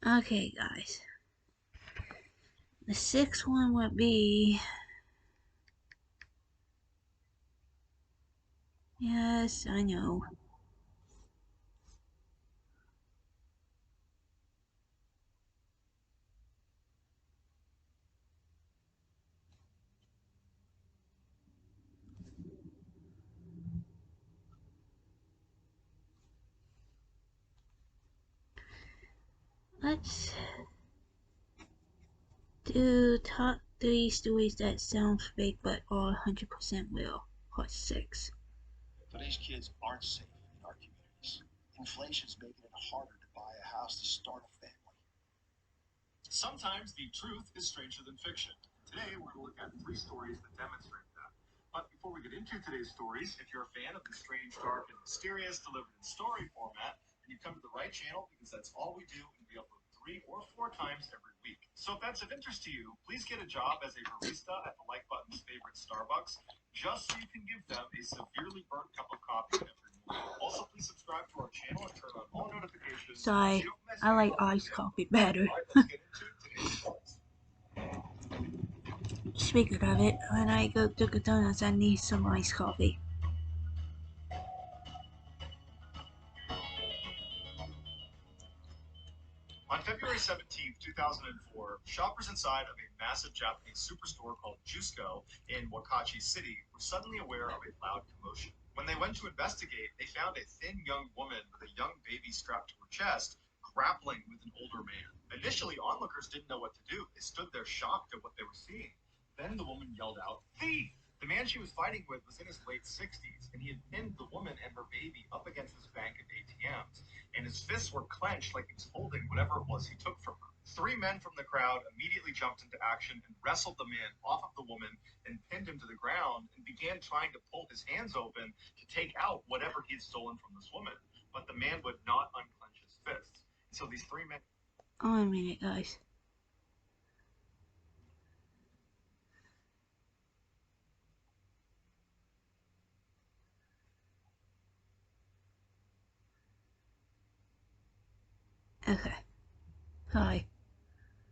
Okay, guys. The sixth one would be. Yes, I know. Let's do top 3 stories that sound fake but are 100% real. Part 6. Today's kids aren't safe in our communities. Inflation's making it harder to buy a house to start a family. Sometimes the truth is stranger than fiction. Today, we're going to look at 3 stories that demonstrate that. But before we get into today's stories, if you're a fan of the strange, dark, and mysterious delivered in story format, then you've come to the right channel because that's all we do, and we upload 3 or 4 times every week. So if that's of interest to you, please get a job as a barista at the Like Button's favorite Starbucks, just so you can give them a severely burnt cup of coffee every morning. Also, please subscribe to our channel and turn on all notifications. Sorry, I like iced coffee better. All right, let's get into today's stories. Speaking of it, when I go to McDonald's, I need some iced coffee. On February 17th, 2004, shoppers inside of a massive Japanese superstore called Jusco in Wakachi City were suddenly aware of a loud commotion. When they went to investigate, they found a thin young woman with a young baby strapped to her chest, grappling with an older man. Initially, onlookers didn't know what to do. They stood there shocked at what they were seeing. Then the woman yelled out, "Thief!" The man she was fighting with was in his late 60s, and he had pinned the woman and her baby up against his bank of ATMs, and his fists were clenched like he was holding whatever it was he took from her. 3 men from the crowd immediately jumped into action and wrestled the man off of the woman and pinned him to the ground and began trying to pull his hands open to take out whatever he had stolen from this woman. But the man would not unclench his fists. So these 3 men. Oh, a minute, guys. Okay. Hi.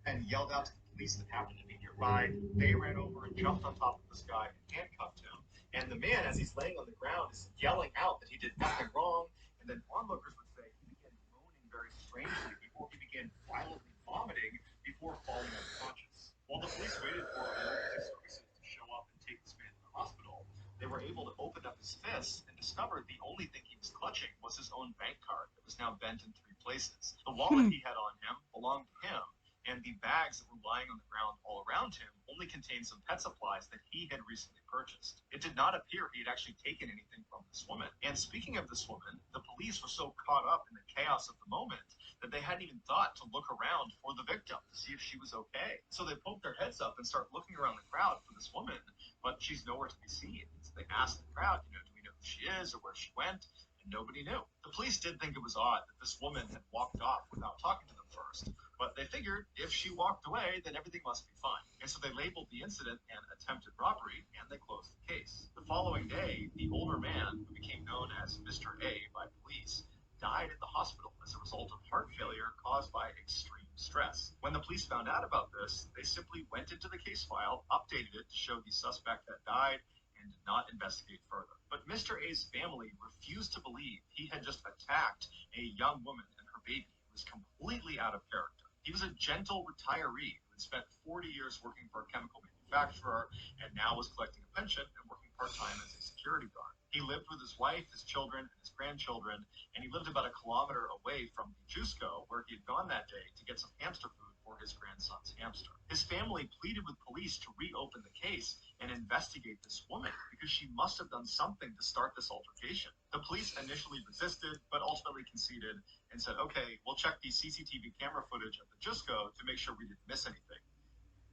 And yelled out to the police that happened to be nearby. They ran over and jumped on top of this guy and handcuffed him. And the man, as he's laying on the ground, is yelling out that he did nothing wrong. And then onlookers would say he began moaning very strangely before he began violently vomiting before falling unconscious. While the police waited for emergency services to show up and take this man to the hospital, they were able to open up his fists and discovered the only thing he was clutching was his own bank card that was now bent in 3 places. The wallet he had on him belonged to him, and the bags that were lying on the ground all around him only contained some pet supplies that he had recently purchased. It did not appear he had actually taken anything from this woman. And speaking of this woman, the police were so caught up in the chaos of the moment that they hadn't even thought to look around for the victim to see if she was okay. So they poke their heads up and start looking around the crowd for this woman, but she's nowhere to be seen. So they asked the crowd, do we know who she is or where she went? And nobody knew. The police did think it was odd that this woman had walked off without talking to them first, but they figured if she walked away, then everything must be fine. And so they labeled the incident an attempted robbery and they closed the case. The following day, the older man, who became known as Mr. A by police, died at the hospital as a result of heart failure caused by extreme stress. When the police found out about this, they simply went into the case file, updated it to show the suspect had died, and did not investigate further. But Mr. A's family refused to believe he had just attacked a young woman and her baby who was completely out of character. He was a gentle retiree who had spent 40 years working for a chemical manufacturer and now was collecting a pension and working part-time as a security guard. He lived with his wife, his children, and his grandchildren, and he lived about a kilometer away from Jusco, where he had gone that day to get some hamster food for his grandson's hamster. His family pleaded with police to reopen the case and investigate this woman because she must have done something to start this altercation. The police initially resisted, but ultimately conceded and said, okay, we'll check the CCTV camera footage of the Jusco to make sure we didn't miss anything.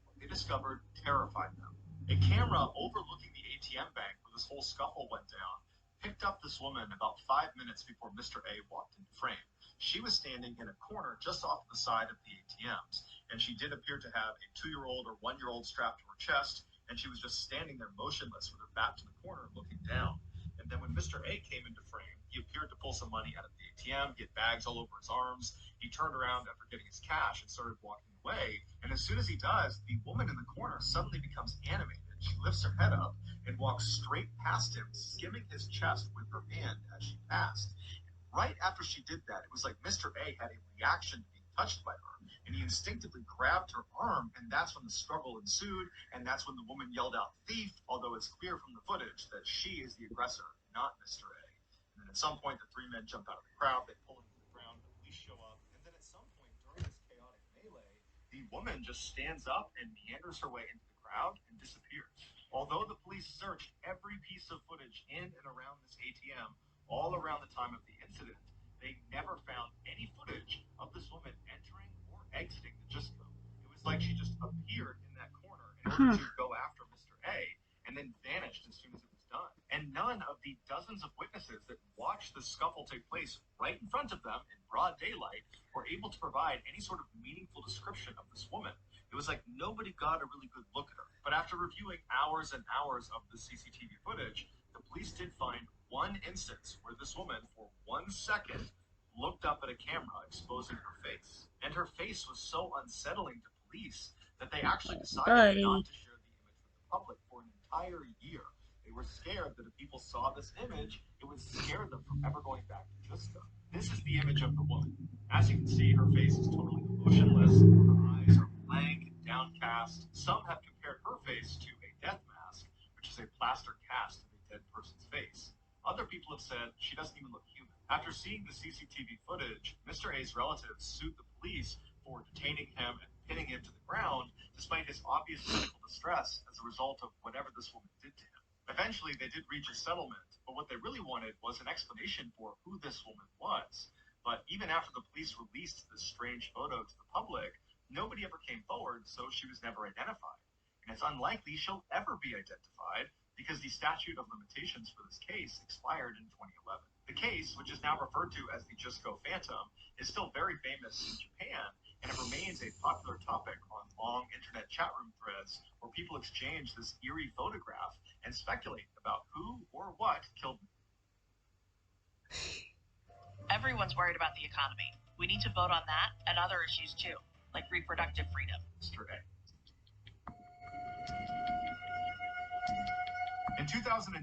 What they discovered terrified them. A camera overlooking the ATM bank where this whole scuffle went down picked up this woman about 5 minutes before Mr. A walked into frame. She was standing in a corner just off the side of the ATMs, and she did appear to have a 2-year-old or 1-year-old strapped to her chest, and she was just standing there motionless with her back to the corner looking down. And then when Mr. A came into frame, he appeared to pull some money out of the ATM. He had bags all over his arms. He turned around after getting his cash and started walking away. And as soon as he does, the woman in the corner suddenly becomes animated. She lifts her head up and walks straight past him, skimming his chest with her hand as she passed. Right after she did that, it was like Mr. A had a reaction to being touched by her, and he instinctively grabbed her arm, and that's when the struggle ensued, and that's when the woman yelled out thief, although it's clear from the footage that she is the aggressor, not Mr. A. And then at some point, the three men jump out of the crowd, they pull him to the ground, the police show up, and then at some point during this chaotic melee, the woman just stands up and meanders her way into the crowd and disappears. Although the police searched every piece of footage in and around this ATM all around the time of the incident, they never found any footage of this woman entering or exiting the Gisco. It was like she just appeared in that corner in order to go after Mr. A and then vanished as soon as it was done. And none of the dozens of witnesses that watched the scuffle take place right in front of them in broad daylight were able to provide any sort of meaningful description of this woman. It was like nobody got a really good look at her. But after reviewing hours and hours of the CCTV footage, the police did find one instance where this woman, for 1 second, looked up at a camera exposing her face. And her face was so unsettling to police that they actually decided not to share the image with the public for an entire year. They were scared that if people saw this image, it would scare them from ever going back to Gisco. This is the image of the woman. As you can see, her face is totally emotionless. Her eyes are blank and downcast. Some have compared her face to a death mask, which is a plaster cast of a dead person's face. Other people have said she doesn't even look human. After seeing the CCTV footage, Mr. A's relatives sued the police for detaining him and pinning him to the ground despite his obvious medical distress as a result of whatever this woman did to him. Eventually, they did reach a settlement, but what they really wanted was an explanation for who this woman was. But even after the police released this strange photo to the public, nobody ever came forward, so she was never identified. And it's unlikely she'll ever be identified because the statute of limitations for this case expired in 2011. The case, which is now referred to as the Gisco Phantom, is still very famous in Japan, and it remains a popular topic on long internet chat room threads where people exchange this eerie photograph and speculate about who or what killed them. Everyone's worried about the economy. We need to vote on that and other issues too, like reproductive freedom. Mr. A. In 2010,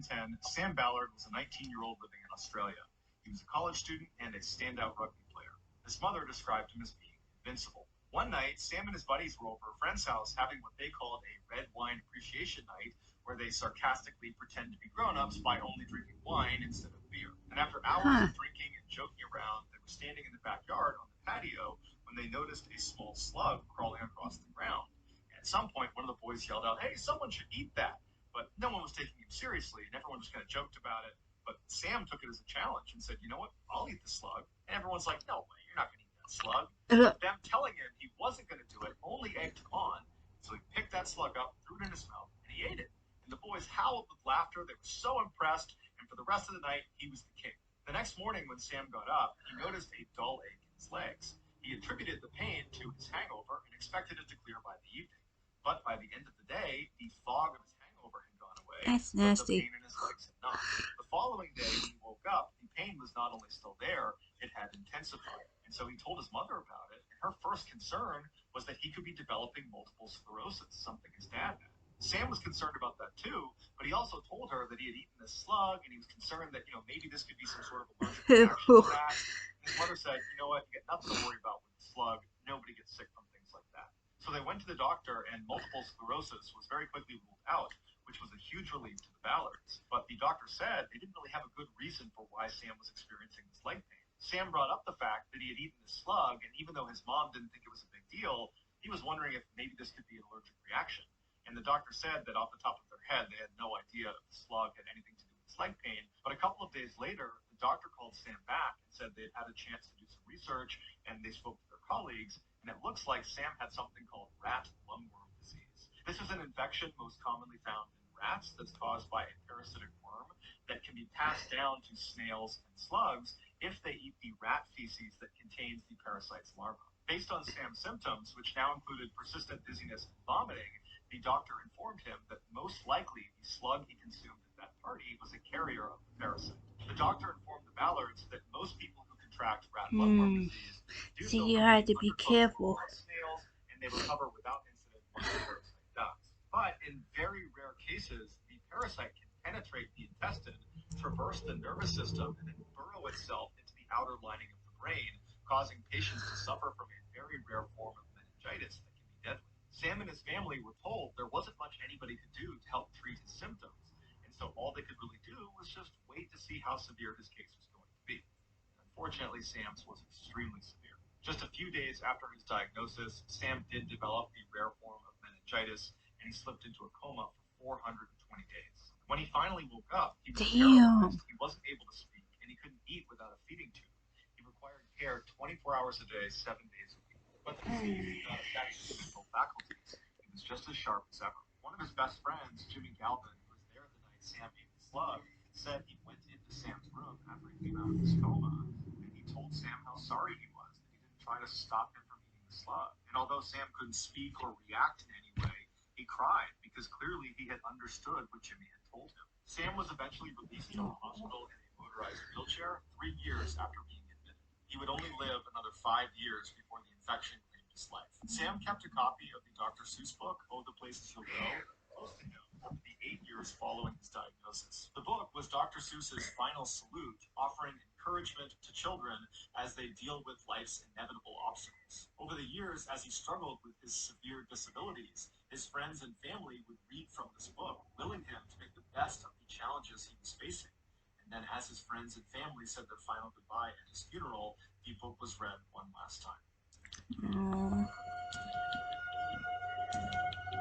Sam Ballard was a 19-year-old living in Australia. He was a college student and a standout rugby player. His mother described him as being invincible. One night, Sam and his buddies were over a friend's house having what they called a red wine appreciation night, where they sarcastically pretend to be grown-ups by only drinking wine instead of beer. And after hours of drinking and joking around, they were standing in the backyard on the patio when they noticed a small slug crawling across the ground. And at some point, one of the boys yelled out, "Hey, someone should eat that." But no one was taking him seriously, and everyone just kind of joked about it. But Sam took it as a challenge and said, "You know what? I'll eat the slug." And everyone's like, "No way, you're not going to eat that slug." But them telling him he wasn't going to do it only egged him on. So he picked that slug up, threw it in his mouth, and he ate it. And the boys howled with laughter. They were so impressed, and for the rest of the night, he was the king. The next morning, when Sam got up, he noticed a dull ache in his legs. He attributed the pain to his hangover and expected it to clear by the evening. But by the end of the day, the fog of his hangover had gone away. That's but nasty. the pain in his legs had not. The following day, when he woke up, the pain was not only still there, it had intensified. And so he told his mother about it, and her first concern was that he could be developing multiple sclerosis, something his dad had. Sam was concerned about that too, but he also told her that he had eaten this slug, and he was concerned that, maybe this could be some sort of allergic reaction to that. And his mother said, "You know what, you got nothing to worry about with the slug. Nobody gets sick from things like that." So they went to the doctor, and multiple sclerosis was very quickly ruled out, which was a huge relief to the Ballards. But the doctor said they didn't really have a good reason for why Sam was experiencing this leg pain. Sam brought up the fact that he had eaten the slug, and even though his mom didn't think it was a big deal, he was wondering if maybe this could be an allergic reaction. And the doctor said that off the top of their head, they had no idea if the slug had anything to do with his leg pain. But a couple of days later, the doctor called Sam back and said they'd had a chance to do some research, and they spoke to their colleagues, and it looks like Sam had something called rat lungworm disease. This is an infection most commonly found in rats that's caused by a parasitic worm that can be passed down to snails and slugs if they eat the rat feces that contains the parasite's larva. Based on Sam's symptoms, which now included persistent dizziness and vomiting, the doctor informed him that most likely the slug he consumed at that party was a carrier of the parasite. The doctor informed the Ballards that most people who contract rat bloodworm disease do So so you from have eating to be undercooked careful. or raw snails, and they recover without incident once the parasite dies. But in very rare cases, the parasite can penetrate the intestine, traverse the nervous system, and then burrow itself into the outer lining of the brain, causing patients to suffer from a very rare form of meningitis that can be deadly. Sam and his family were told there wasn't much anybody could do to help treat his symptoms, and so all they could really do was just wait to see how severe his case was going to be. Unfortunately, Sam's was extremely severe. Just a few days after his diagnosis, Sam did develop the rare form of meningitis, and he slipped into a coma for 420 days. When he finally woke up, he was paralyzed. He wasn't able to speak, and he couldn't eat without a feeding tube. He required care 24 hours a day, 7 days a week. But the disease did not affect his mental faculties. He was just as sharp as ever. One of his best friends, Jimmy Galvin, who was there the night Sam ate the slug, said he went into Sam's room after he came out of his coma, and he told Sam how sorry he was that he didn't try to stop him from eating the slug. And although Sam couldn't speak or react in any way, he cried because clearly he had understood what Jimmy had told him. Sam was eventually released from the hospital in a motorized wheelchair 3 years after being admitted. He would only live another 5 years before the infection claimed his life. Sam kept a copy of the Dr. Seuss book, Oh, the Places You'll Go, close to him over the 8 years following his diagnosis. The book was Dr. Seuss's final salute, offering encouragement to children as they deal with life's inevitable obstacles. Over the years, as he struggled with his severe disabilities, his friends and family would read from this book, willing him to make the best of the challenges he was facing. And then as his friends and family said their final goodbye at his funeral, the book was read one last time.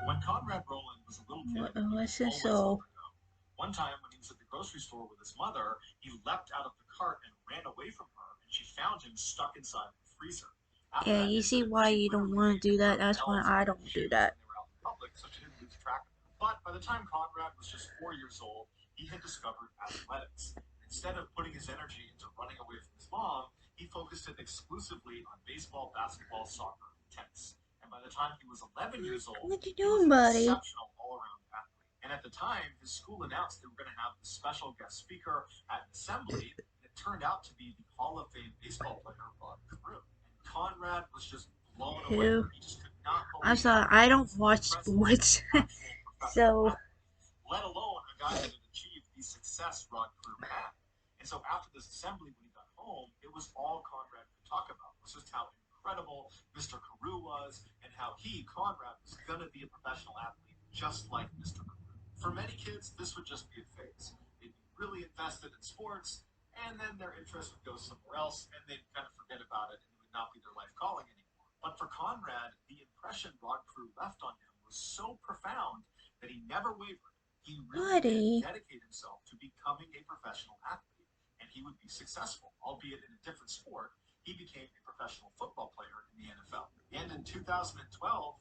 When Conrad Roland was a little kid, he was always on the go. One time when he was at the grocery store with his mother, he leapt out of the cart and ran away from her, and she found him stuck inside the freezer. Yeah, you see why you don't want to do that. That's why I don't do that. When they were out in public, so she didn't lose track of him. But by the time Conrad was just 4 years old, he had discovered athletics. Instead of putting his energy into running away from his mom, he focused it exclusively on baseball, basketball, soccer, and tennis. And by the time he was 11 years old, What you he was doing, an buddy? exceptional all-around athlete. And at the time, his school announced they were going to have a special guest speaker at an assembly, and it turned out to be the Hall of Fame baseball player, Rod Carew. And Conrad was just blown away. He just could not believe I'm sorry, I don't watch sports, so let alone a guy that had achieved the success Rod Carew had. And so after this assembly, when he got home, it was all Conrad could talk about. It was just how incredible Mr. Carew was, and how he, Conrad, was going to be a professional athlete just like Mr. Carew. For many kids, this would just be a phase. They'd be really invested in sports, and then their interest would go somewhere else, and they'd kind of forget about it, and it would not be their life calling anymore. But for Conrad, the impression Rod Carew left on him was so profound that he never wavered. He really did dedicate himself to becoming a professional athlete, and he would be successful, albeit in a different sport. He became a professional football player in the NFL. And in 2012,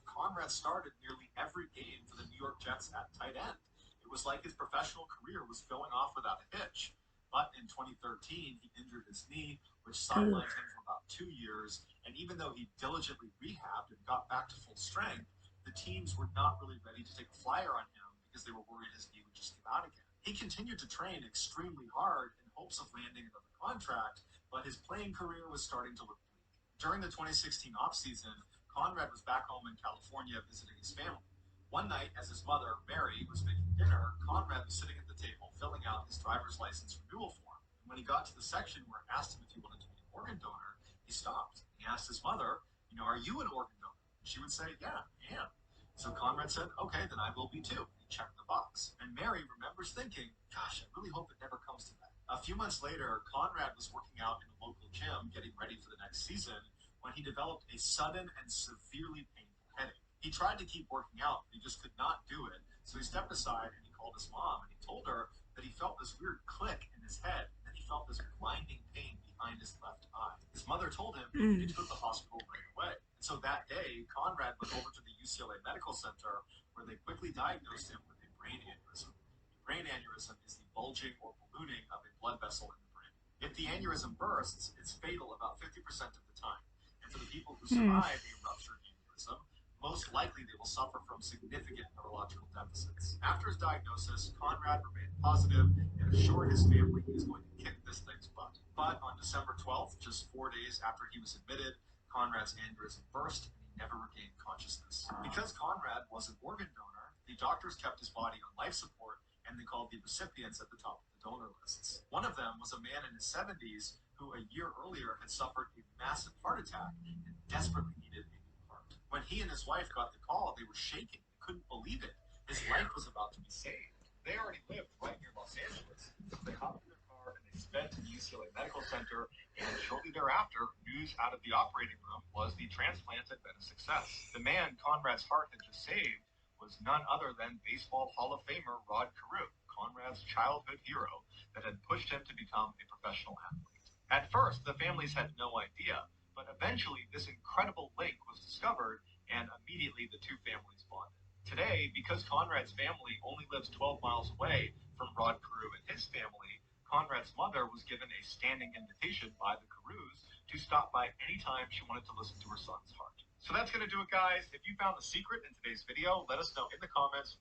Conrad started nearly every game for the New York Jets at tight end. It was like his professional career was going off without a hitch. But in 2013, he injured his knee, which sidelined him for about 2 years. And even though he diligently rehabbed and got back to full strength, the teams were not really ready to take a flyer on him because they were worried his knee would just give out again. He continued to train extremely hard in hopes of landing another contract, but his playing career was starting to look bleak. During the 2016 offseason, Conrad was back home in California visiting his family. One night, as his mother, Mary, was making dinner, Conrad was sitting at the table filling out his driver's license renewal form. And when he got to the section where it asked him if he wanted to be an organ donor, he stopped. He asked his mother, are you an organ donor? She would say, yeah, I am. So Conrad said, okay, then I will be too. He checked the box. And Mary remembers thinking, gosh, I really hope it never comes to that. A few months later, Conrad was working out in a local gym getting ready for the next season when he developed a sudden and severely painful headache. He tried to keep working out, but he just could not do it. So he stepped aside and he called his mom and he told her that he felt this weird click in his head. And then he felt this blinding pain behind his left eye. His mother told him he needed to go to the hospital right away. And so that day, Conrad went over to the UCLA Medical Center where they quickly diagnosed him with a brain aneurysm. A brain aneurysm is the bulging or ballooning of a blood vessel in the brain. If the aneurysm bursts, it's fatal about 50% of the time. And for the people who survive a ruptured aneurysm, most likely they will suffer from significant neurological deficits. After his diagnosis, Conrad remained positive and assured his family he was going to kick this thing's butt. But on December 12th, just 4 days after he was admitted, Conrad's aneurysm burst and he never regained consciousness. Because Conrad was an organ donor, the doctors kept his body on life support and they called the recipients at the top of the donor lists. One of them was a man in his 70s who a year earlier had suffered a massive heart attack and desperately needed a new heart. When he and his wife got the call, they were shaking. They couldn't believe it. His life was about to be saved. They already lived right near Los Angeles. They hopped in their car and they sped to the UCLA Medical Center, and shortly thereafter, news out of the operating room was the transplant had been a success. The man Conrad's heart had just saved was none other than Baseball Hall of Famer Rod Carew, Conrad's childhood hero that had pushed him to become a professional athlete. At first, the families had no idea, but eventually this incredible link was discovered, and immediately the two families bonded. Today, because Conrad's family only lives 12 miles away from Rod Carew and his family, Conrad's mother was given a standing invitation by the Carews to stop by anytime she wanted to listen to her son's heart. So that's going to do it, guys. If you found the secret in today's video, let us know in the comments.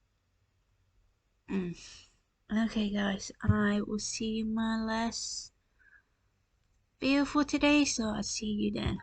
Okay guys, I will see you in my last video for today, so I'll see you then.